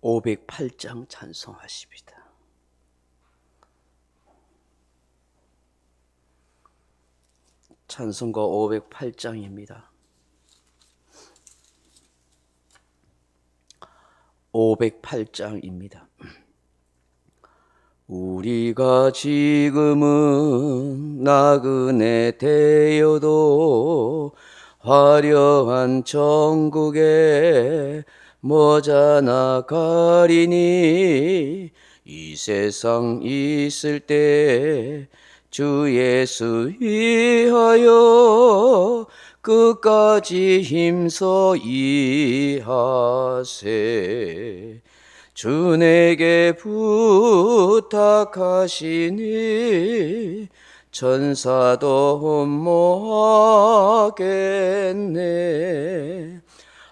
508장 찬송하십니다. 찬송가 508장입니다. 508장입니다. 우리가 지금은 나그네 되어도 화려한 천국에 머지않아 가리니 이 세상 있을 때 주 예수 위하여 끝까지 힘써 일하세. 주 내게 부탁하시니 천사도 못하겠네.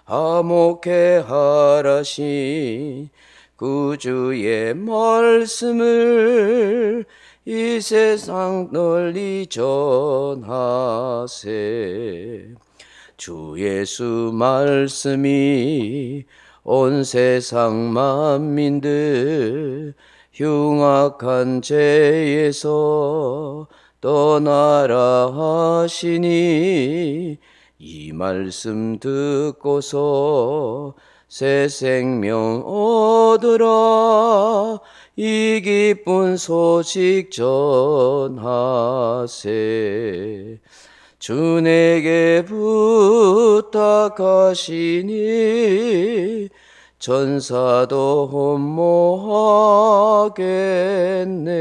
화목해 하라신 구주의 말씀을 이 세상 널리 전하세. 주 예수 말씀이 온 세상 만민들 흉악한 죄에서 떠나라 하시니 이 말씀 듣고서 새 생명 얻으라. 이 기쁜 소식 전하세. 주 내게 부탁하시니 천사도 못하겠네.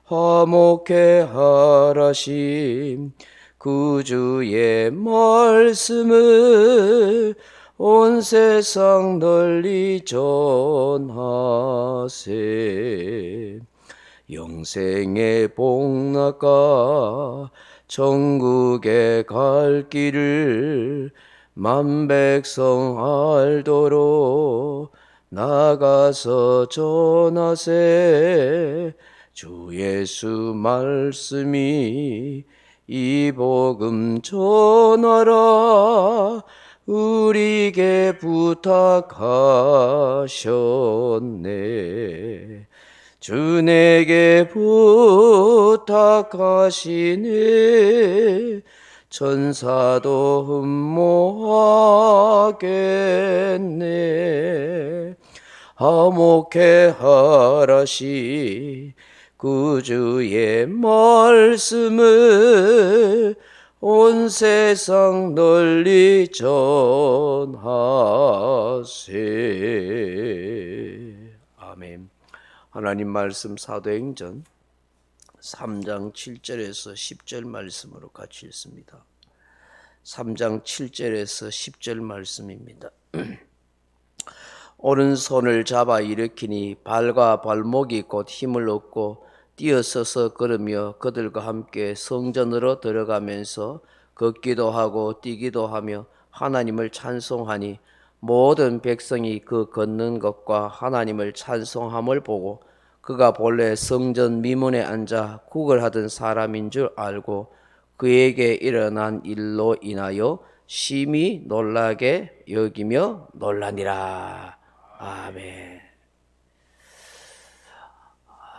화목해 하라신 구주의 말씀을 온 세상 널리 전하세. 영생의 복락과 천국에 갈 길을 만백성 알도록 나가서 전하세. 주 예수 말씀이 이 복음 전하라. 우리에게 부탁하셨네. 주 내게 부탁하시니 천사도 흠모하겠네. 화목해 하라시 구주의 말씀을 온 세상 널리 전하세. 아멘. 하나님 말씀 사도행전 3장 7절에서 10절 말씀으로 같이 읽습니다. 3장 7절에서 10절 말씀입니다. 오른손을 잡아 일으키니 발과 발목이 곧 힘을 얻고 뛰어서서 걸으며 그들과 함께 성전으로 들어가면서 걷기도 하고 뛰기도 하며 하나님을 찬송하니 모든 백성이 그 걷는 것과 하나님을 찬송함을 보고 그가 본래 성전 미문에 앉아 국을 하던 사람인 줄 알고 그에게 일어난 일로 인하여 심히 놀라게 여기며 놀라니라. 아멘.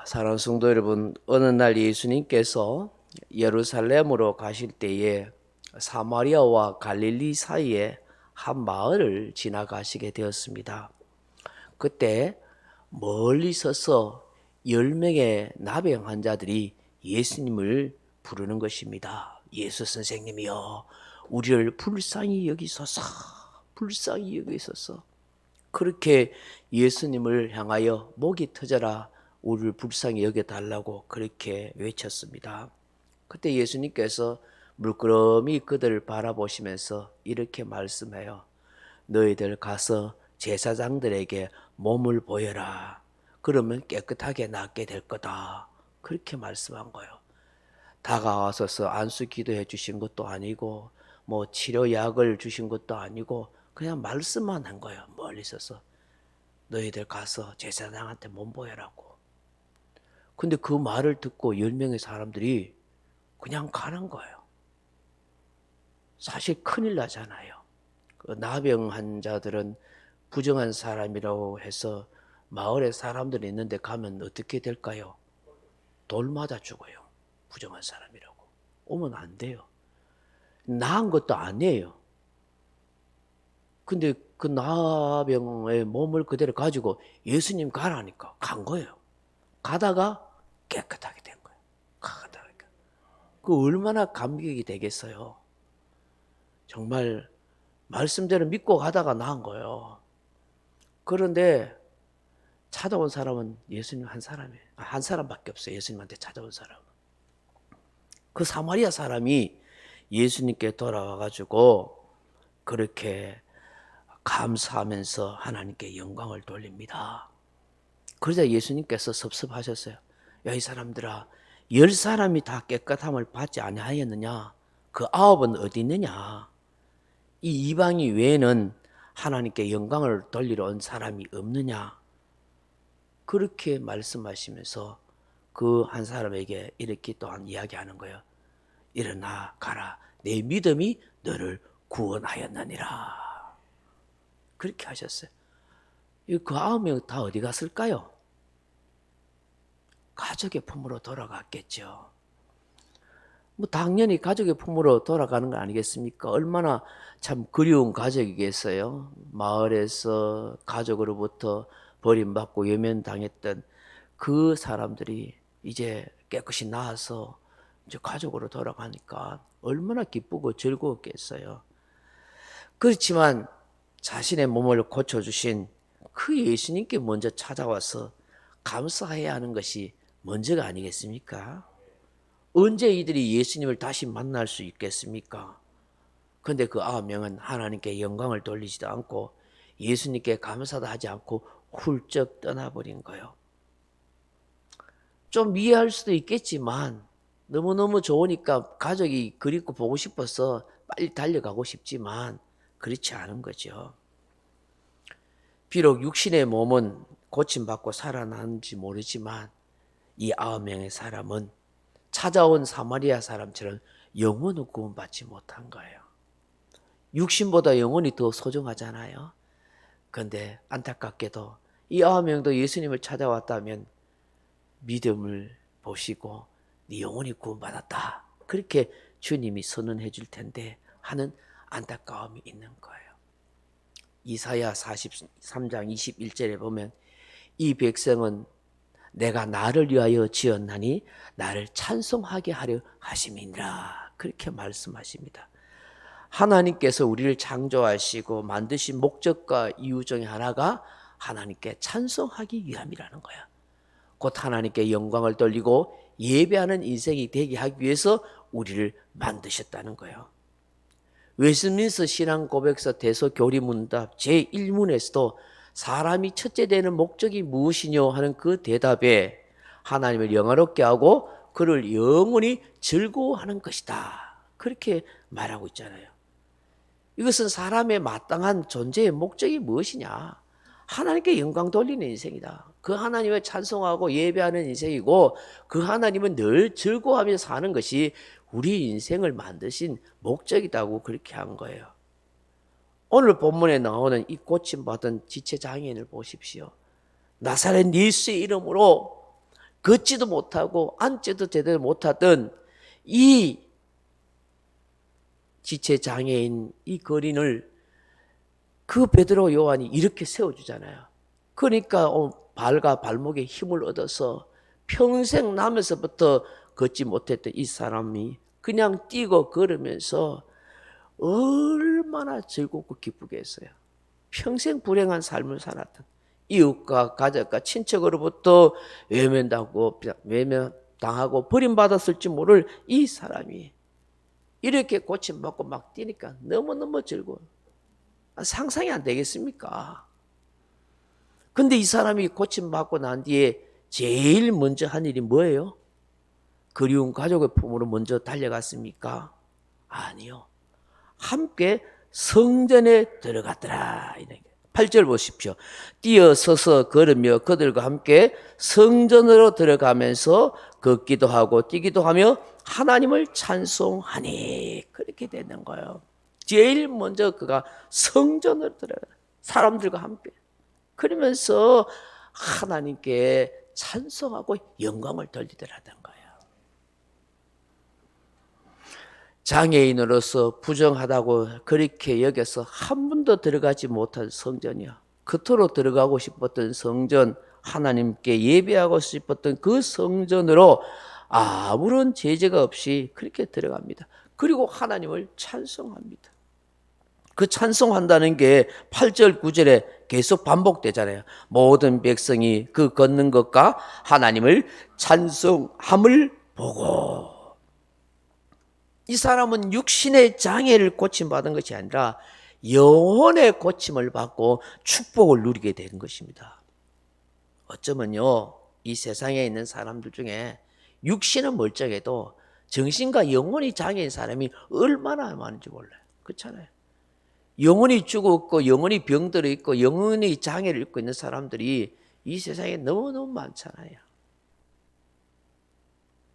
사랑하는 성도 여러분, 어느 날 예수님께서 예루살렘으로 가실 때에 사마리아와 갈릴리 사이에 한 마을을 지나가시게 되었습니다. 그때 멀리 서서 10명의 나병 환자들이 예수님을 부르는 것입니다. 예수 선생님이여, 우리를 불쌍히 여기소서, 불쌍히 여기소서. 그렇게 예수님을 향하여 목이 터져라, 우리를 불쌍히 여겨달라고 그렇게 외쳤습니다. 그때 예수님께서 물끄러미 그들을 바라보시면서 이렇게 말씀해요. 너희들 가서 제사장들에게 몸을 보여라. 그러면 깨끗하게 낫게 될 거다. 그렇게 말씀한 거예요. 다가와서 안수 기도해 주신 것도 아니고 뭐 치료약을 주신 것도 아니고 그냥 말씀만 한 거예요. 멀리 있어서 너희들 가서 제사장한테 몸 보여라고. 근데 그 말을 듣고 10명의 사람들이 그냥 가는 거예요. 사실 큰일 나잖아요. 그 나병 환자들은 부정한 사람이라고 해서 마을에 사람들이 있는데 가면 어떻게 될까요? 돌 맞아 죽어요. 부정한 사람이라고. 오면 안 돼요. 나은 것도 아니에요. 근데 그 나병의 몸을 그대로 가지고 예수님 가라니까 간 거예요. 가다가 깨끗하게 된 거예요. 가다가. 그 얼마나 감격이 되겠어요. 정말 말씀대로 믿고 가다가 나은 거예요. 그런데 찾아온 사람은 예수님 한 사람이에요. 한 사람밖에 없어요. 예수님한테 찾아온 사람은. 그 사마리아 사람이 예수님께 돌아와가지고 그렇게 감사하면서 하나님께 영광을 돌립니다. 그러자 예수님께서 섭섭하셨어요. 야, 이 사람들아, 10사람이 다 깨끗함을 받지 아니하였느냐? 그 9은 어디 있느냐? 이 이방이 외에는 하나님께 영광을 돌리러 온 사람이 없느냐? 그렇게 말씀하시면서 그 한 사람에게 이렇게 또한 이야기하는 거예요. 일어나 가라. 내 믿음이 너를 구원하였느니라. 그렇게 하셨어요. 그 9명 다 어디 갔을까요? 가족의 품으로 돌아갔겠죠. 뭐 당연히 가족의 품으로 돌아가는 거 아니겠습니까? 얼마나 참 그리운 가족이겠어요. 마을에서 가족으로부터 버림받고 외면당했던 그 사람들이 이제 깨끗이 나아서 이제 가족으로 돌아가니까 얼마나 기쁘고 즐거웠겠어요. 그렇지만 자신의 몸을 고쳐주신 그 예수님께 먼저 찾아와서 감사해야 하는 것이 먼저가 아니겠습니까? 언제 이들이 예수님을 다시 만날 수 있겠습니까? 그런데 그 9명은 하나님께 영광을 돌리지도 않고 예수님께 감사도 하지 않고 훌쩍 떠나버린 거예요. 좀 이해할 수도 있겠지만 너무너무 좋으니까 가족이 그립고 보고 싶어서 빨리 달려가고 싶지만 그렇지 않은 거죠. 비록 육신의 몸은 고침받고 살아나는지 모르지만 이 9명의 사람은 찾아온 사마리아 사람처럼 영혼을 구원받지 못한 거예요. 육신보다 영혼이 더 소중하잖아요. 그런데 안타깝게도 이 9명도 예수님을 찾아왔다면 믿음을 보시고 네 영혼이 구원받았다. 그렇게 주님이 선언해 줄 텐데 하는 안타까움이 있는 거예요. 이사야 43장 21절에 보면 이 백성은 내가 나를 위하여 지었나니 나를 찬송하게 하려 하심이니라. 그렇게 말씀하십니다. 하나님께서 우리를 창조하시고 만드신 목적과 이유 중에 하나가 하나님께 찬송하기 위함이라는 거야. 곧 하나님께 영광을 돌리고 예배하는 인생이 되게 하기 위해서 우리를 만드셨다는 거예요. 웨스민스터 신앙고백서 대소교리문답 제1문에서도 사람이 첫째 되는 목적이 무엇이뇨 하는 그 대답에 하나님을 영화롭게 하고 그를 영원히 즐거워하는 것이다. 그렇게 말하고 있잖아요. 이것은 사람의 마땅한 존재의 목적이 무엇이냐? 하나님께 영광 돌리는 인생이다. 그 하나님을 찬송하고 예배하는 인생이고 그 하나님은 늘 즐거워하며 사는 것이 우리 인생을 만드신 목적이라고 그렇게 한 거예요. 오늘 본문에 나오는 이 고침받은 지체장애인을 보십시오. 나사렛 예수의 이름으로 걷지도 못하고 앉지도 제대로 못하던 이 지체장애인 이 거린을 그 베드로 요한이 이렇게 세워주잖아요. 그러니까 발과 발목에 힘을 얻어서 평생 나면서부터 걷지 못했던 이 사람이 그냥 뛰고 걸으면서 얼마나 즐겁고 기쁘게 했어요. 평생 불행한 삶을 살았던 이웃과 가족과 친척으로부터 외면당하고 버림받았을지 모를 이 사람이 이렇게 고침받고 막 뛰니까 너무너무 즐거워요. 상상이 안 되겠습니까? 근데 이 사람이 고침받고 난 뒤에 제일 먼저 한 일이 뭐예요? 그리운 가족의 품으로 먼저 달려갔습니까? 아니요. 함께 성전에 들어갔더라. 8절 보십시오. 뛰어서서 걸으며 그들과 함께 성전으로 들어가면서 걷기도 하고 뛰기도 하며 하나님을 찬송하니 그렇게 되는 거예요. 제일 먼저 그가 성전으로 들어가. 사람들과 함께. 그러면서 하나님께 찬송하고 영광을 돌리더라던 거예요. 장애인으로서 부정하다고 그렇게 여겨서 한 번도 들어가지 못한 성전이야. 그토록 들어가고 싶었던 성전, 하나님께 예배하고 싶었던 그 성전으로 아무런 제재가 없이 그렇게 들어갑니다. 그리고 하나님을 찬송합니다. 그 찬송한다는 게 8절 9절에 계속 반복되잖아요. 모든 백성이 그 걷는 것과 하나님을 찬송함을 보고. 이 사람은 육신의 장애를 고침받은 것이 아니라 영혼의 고침을 받고 축복을 누리게 되는 것입니다. 어쩌면요, 이 세상에 있는 사람들 중에 육신은 멀쩡해도 정신과 영혼이 장애인 사람이 얼마나 많은지 몰라요. 그렇잖아요. 영혼이 죽었고 영혼이 병들어 있고 영혼이 장애를 입고 있는 사람들이 이 세상에 너무너무 많잖아요.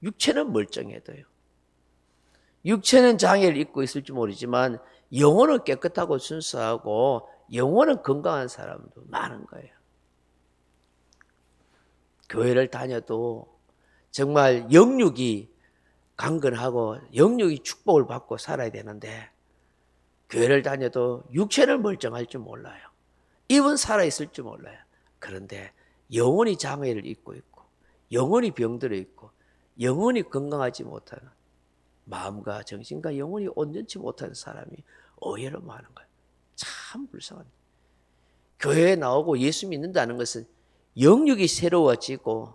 육체는 멀쩡해도요. 육체는 장애를 입고 있을지 모르지만 영혼은 깨끗하고 순수하고 영혼은 건강한 사람도 많은 거예요. 교회를 다녀도 정말 영육이 강건하고 영육이 축복을 받고 살아야 되는데 교회를 다녀도 육체는 멀쩡할 줄 몰라요. 입은 살아있을 줄 몰라요. 그런데 영혼이 장애를 입고 있고 영혼이 병들어 있고 영혼이 건강하지 못하는 마음과 정신과 영혼이 온전치 못하는 사람이 의외로 많은 거예요. 참 불쌍합니다. 교회에 나오고 예수 믿는다는 것은 영육이 새로워지고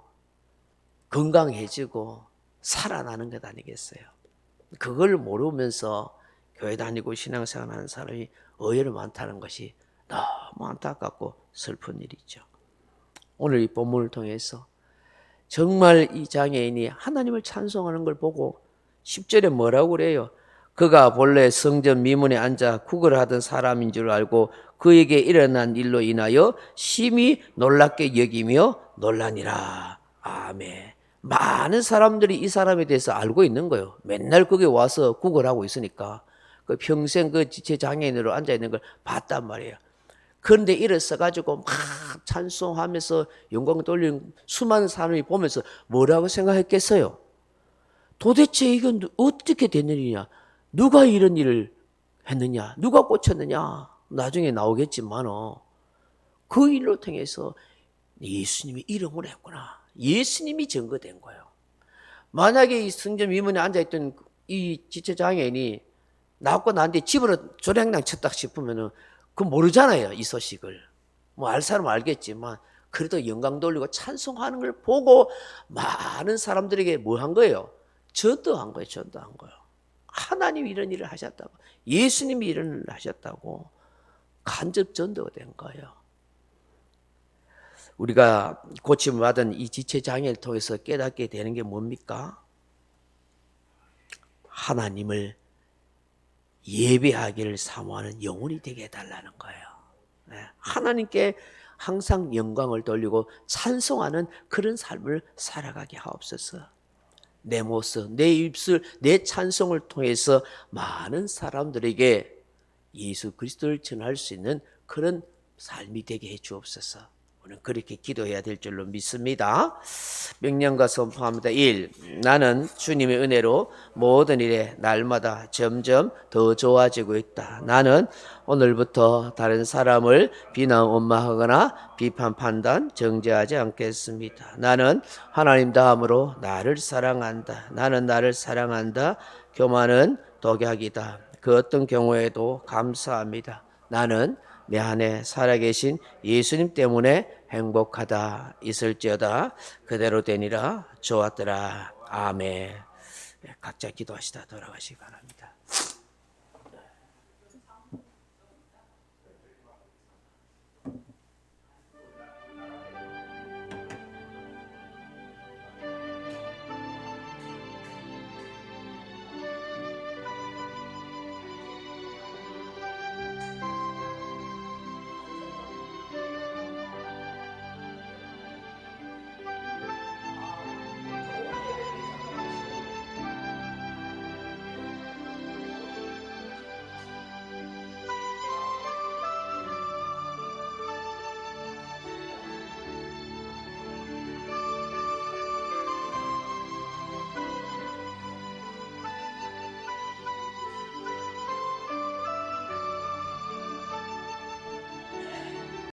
건강해지고 살아나는 것 아니겠어요? 그걸 모르면서 교회 다니고 신앙생활하는 사람이 의외로 많다는 것이 너무 안타깝고 슬픈 일이죠. 오늘 이 본문을 통해서 정말 이 장애인이 하나님을 찬송하는 걸 보고 10절에 뭐라고 그래요? 그가 본래 성전 미문에 앉아 구걸하던 사람인 줄 알고 그에게 일어난 일로 인하여 심히 놀랍게 여기며 놀라니라. 아멘. 많은 사람들이 이 사람에 대해서 알고 있는 거예요. 맨날 거기 와서 구걸하고 있으니까 그 평생 그 지체 장애인으로 앉아 있는 걸 봤단 말이에요. 그런데 일어서 가지고 막 찬송하면서 영광 돌리는 수많은 사람이 보면서 뭐라고 생각했겠어요? 도대체 이건 어떻게 된 일이냐? 누가 이런 일을 했느냐? 누가 고쳤느냐? 나중에 나오겠지만 그 일로 통해서 예수님이 이름을 했구나. 예수님이 증거된 거예요. 만약에 이 성전 위문에 앉아있던 이 지체장애인이 낳고 난 뒤에 집으로 조량랑 쳤다 싶으면은 그 모르잖아요. 이 소식을. 뭐 알 사람은 알겠지만 그래도 영광 돌리고 찬송하는 걸 보고 많은 사람들에게 뭐 한 거예요? 전도한 거예요. 전도한 거예요. 하나님이 이런 일을 하셨다고. 예수님이 이런 일을 하셨다고 간접 전도가 된 거예요. 우리가 고침을 받은 이 지체장애를 통해서 깨닫게 되는 게 뭡니까? 하나님을 예배하기를 사모하는 영혼이 되게 해달라는 거예요. 하나님께 항상 영광을 돌리고 찬송하는 그런 삶을 살아가게 하옵소서. 내 모습, 내 입술, 내 찬송을 통해서 많은 사람들에게 예수 그리스도를 전할 수 있는 그런 삶이 되게 해 주옵소서. 오늘 그렇게 기도해야 될 줄로 믿습니다. 명령과 선포합니다. 1. 나는 주님의 은혜로 모든 일에 날마다 점점 더 좋아지고 있다. 나는 오늘부터 다른 사람을 비난 원망하거나 비판 판단 정죄하지 않겠습니다. 나는 하나님 다음으로 나를 사랑한다. 나는 나를 사랑한다. 교만은 독약이다. 그 어떤 경우에도 감사합니다. 나는 내 안에 살아계신 예수님 때문에 행복하다. 있을지어다 그대로 되니라. 좋았더라. 아멘. 각자 기도하시다 돌아가시기 바랍니다.